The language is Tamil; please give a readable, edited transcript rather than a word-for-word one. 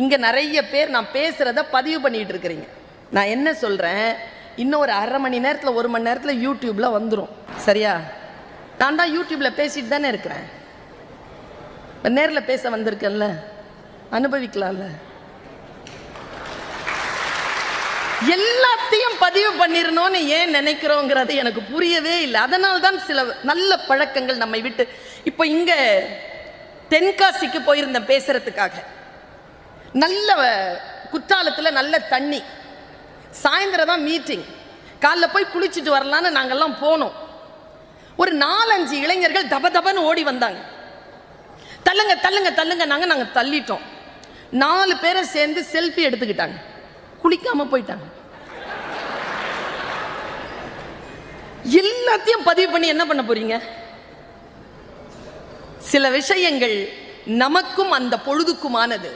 இங்க நிறைய பேர் நான் பேசுறத பதிவு பண்ணிட்டு இருக்கிறீங்க. நான் என்ன சொல்றேன், இன்னும் ஒரு அரை மணி நேரத்தில் 1 மணி நேரத்தில் யூடியூப்ல வந்துடும். சரியா? நான் தான் யூடியூப்ல பேசிட்டு தானே இருக்கிறேன். நேரில் பேச வந்திருக்கேன்ல, அனுபவிக்கலாம்ல. எல்லாத்தையும் பதிவு பண்ணிடணும்னு ஏன் நினைக்கிறோங்கிறது எனக்கு புரியவே இல்லை. அதனால தான் சில நல்ல பழக்கங்கள் நம்மை விட்டு. இப்போ இங்க தென்காசிக்கு போயிருந்தேன் பேசுறதுக்காக. நல்ல குற்றாலத்தில் நல்ல தண்ணி, சாயந்தரம் தான் மீட்டிங். காலைல போய் குளிச்சுட்டு வரலான்னு நாங்கெல்லாம் போனோம். ஒரு 4-5 இளைஞர்கள் தபதபன்னு ஓடி வந்தாங்க. தள்ளுங்க தள்ளுங்க தள்ளுங்க. நாங்கள் தள்ளிட்டோம். 4 பேரை சேர்ந்து செல்ஃபி எடுத்துக்கிட்டாங்க. குளிக்காம போயிட்டாங்க. எல்லாத்தையும் பதிவு பண்ணி என்ன பண்ண போறீங்க? சில விஷயங்கள் நமக்கும் அந்த பொழுதுக்குமானது.